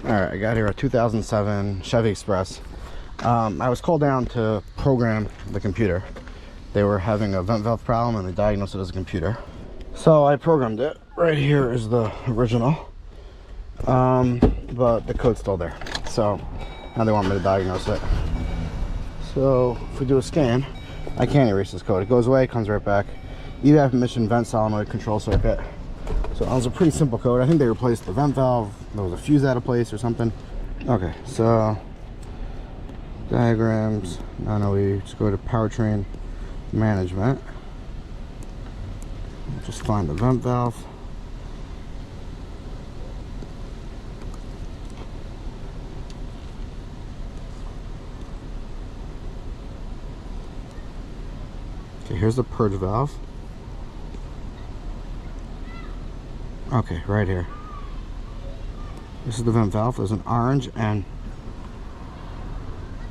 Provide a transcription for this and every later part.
Alright, I got here a 2007 Chevy Express. I was called down to program the computer. They were having a vent valve problem and they diagnosed it as a computer. So I programmed it. Right here is the original. But the code's still there. So now they want me to diagnose it. So if we do a scan, I can't erase this code. It goes away, comes right back. EVAP emission vent solenoid control circuit. So that was a pretty simple code. I think they replaced the vent valve. There was a fuse out of place or something. Okay, so diagrams. Now we just go to powertrain management. Just find the vent valve. Okay, here's the purge valve. Okay, right here. This is the vent valve. There's an orange and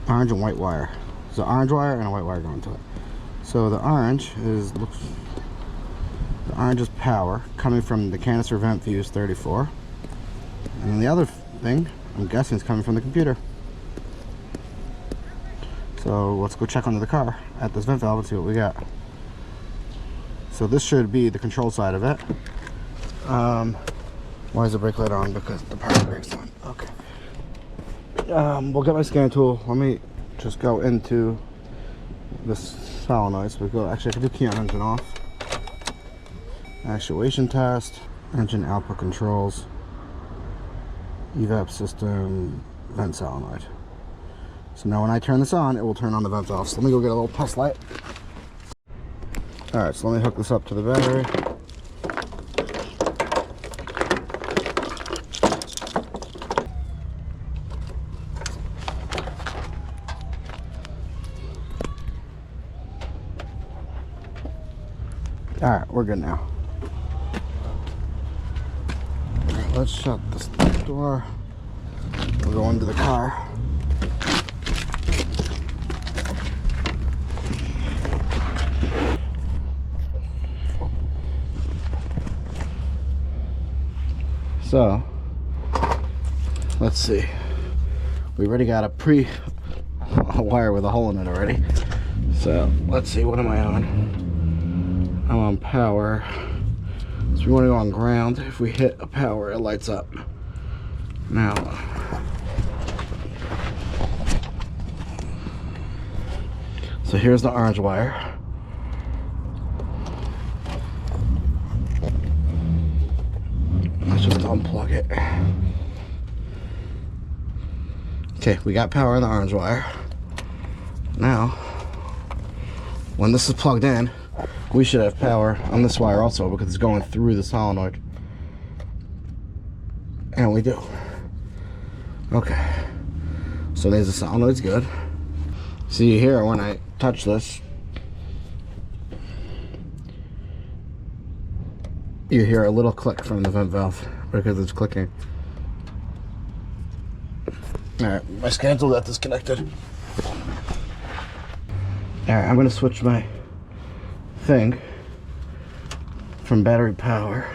white wire. There's an orange wire and a white wire going to it. So the orange is power coming from the canister vent fuse 34, and then the other thing I'm guessing is coming from the computer. So let's go check under the car at this vent valve and see what we got. So this should be the control side of it. Why is the brake light on? Because the power brake's on. Okay. We'll get my scan tool. Let me just go into this solenoid. So we go. Actually, I can do key on engine off. Actuation test. Engine output controls. EVAP system. Vent solenoid. So now when I turn this on, it will turn on the vent valve. So let me go get a little test light. All right. So let me hook this up to the battery. Alright, we're good now. Alright, let's shut this door. We'll go into the car. So, let's see. We already got a wire with a hole in it already. So, let's see, what am I on? I'm on power, so we want to go on ground. If we hit a power, it lights up. Now, so here's the orange wire. Let's just unplug it. Okay, we got power in the orange wire. Now, when this is plugged in, we should have power on this wire also because it's going through the solenoid. And we do. Okay. So there's the solenoid's good. See here, when I touch this, you hear a little click from the vent valve because it's clicking. Alright, my scan tool got disconnected. Alright, I'm going to switch my thing from battery power.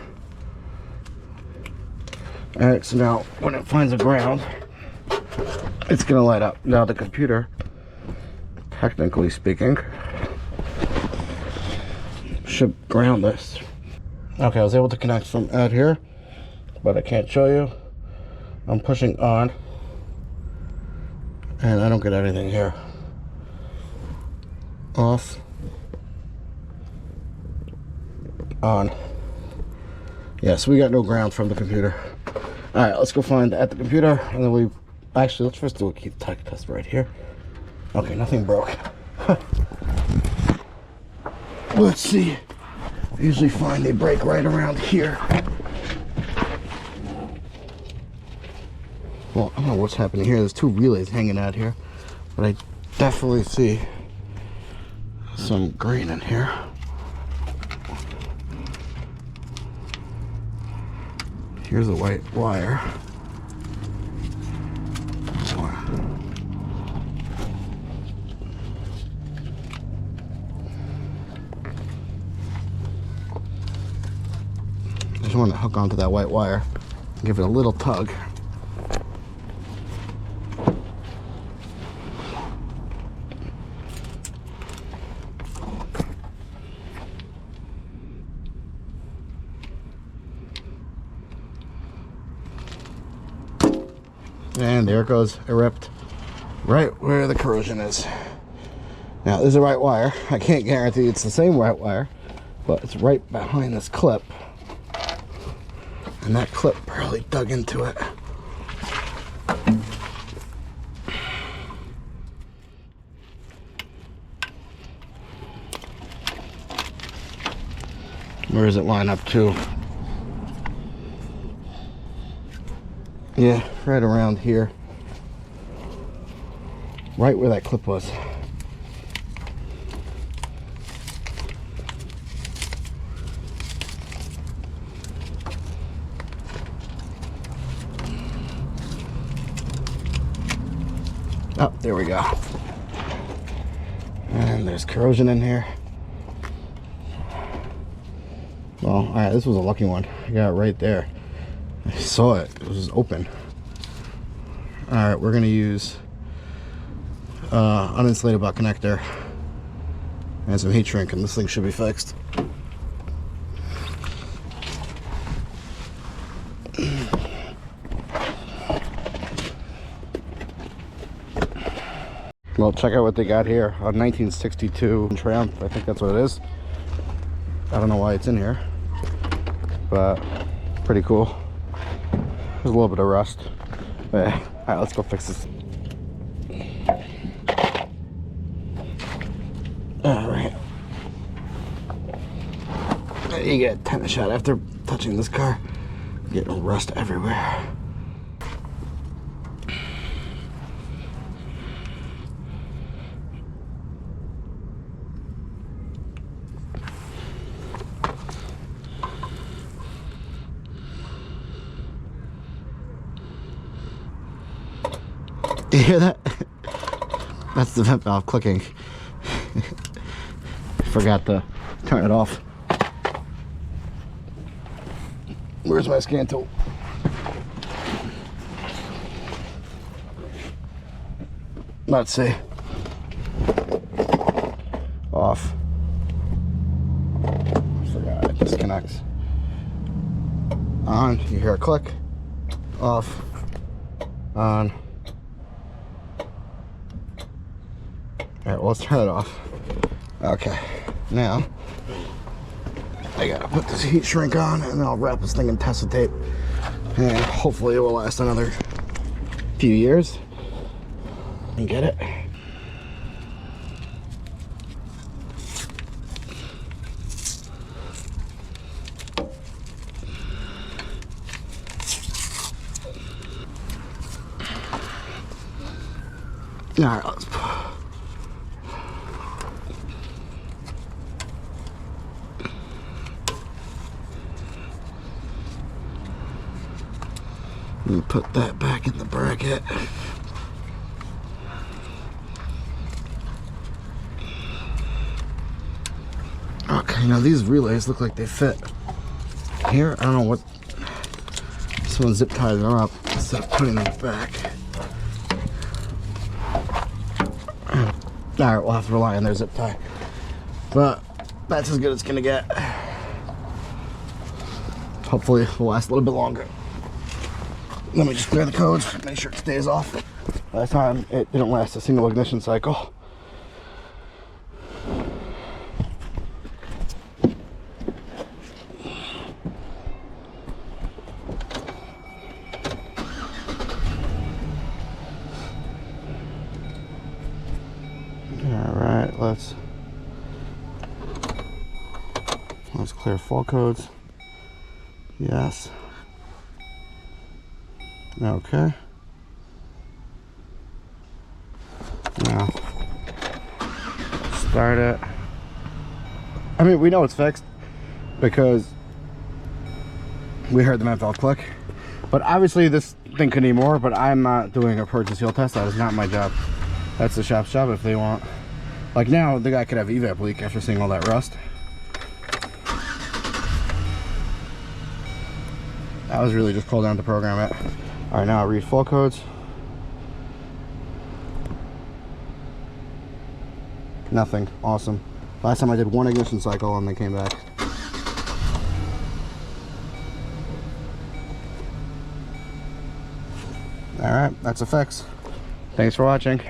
Alright, so now when it finds a ground, it's gonna light up. Now the computer, technically speaking, should ground this. Okay, I was able to connect from out here, but I can't show you. I'm pushing on and I don't get anything here. Off. On. Yeah, so we got no ground from the computer. Alright, let's go find at the computer, and then actually, let's first do a key tech test right here. Okay, nothing broke. Let's see. I usually find they break right around here. Well, I don't know what's happening here. There's two relays hanging out here, but I definitely see some green in here. Here's a white wire. I just want to hook onto that white wire, give it a little tug. And there it goes. It ripped right where the corrosion is. Now, this is the right wire. I can't guarantee it's the same right wire, but it's right behind this clip. And that clip probably dug into it. Where does it line up to? Yeah, right around here. Right where that clip was. Oh, there we go. And there's corrosion in here. Well, alright, this was a lucky one. I got it right there. I saw it. It was open. Alright, we're going to use uninsulated butt connector and some heat shrink, and this thing should be fixed. Well, check out what they got here. A 1962 Triumph. I think that's what it is. I don't know why it's in here, but pretty cool. There's a little bit of rust. But yeah. Alright, let's go fix this. Alright. You get a tennis shot after touching this car. Getting rust everywhere. Do you hear that? That's the vent valve clicking. Forgot to turn it off. Where's my scan tool? Let's see. Off. Forgot it disconnects. On. You hear a click. Off. On. Alright, well, let's turn it off. Okay, now I gotta put this heat shrink on, and then I'll wrap this thing in Tessa tape, and hopefully it will last another few years and get it. Alright, let's put that back in the bracket. Okay, now these relays look like they fit here. I don't know what. Someone zip tied them up instead of putting them back. Alright, we'll have to rely on their zip tie. But that's as good as it's gonna get. Hopefully it'll last a little bit longer. Let me just clear the codes, make sure it stays off. Last time it didn't last a single ignition cycle. Alright, let's clear full codes. Yes. Okay. Now, start it. I mean, we know it's fixed because we heard the vent valve click. But obviously this thing could need more, but I'm not doing a purge and seal test. That is not my job. That's the shop's job if they want. Like now, the guy could have evap leak after seeing all that rust. That was really just pulled down to program it. All right, now I'll read full codes. Nothing. Awesome. Last time I did one ignition cycle and they came back. All right, that's a fix. Thanks for watching.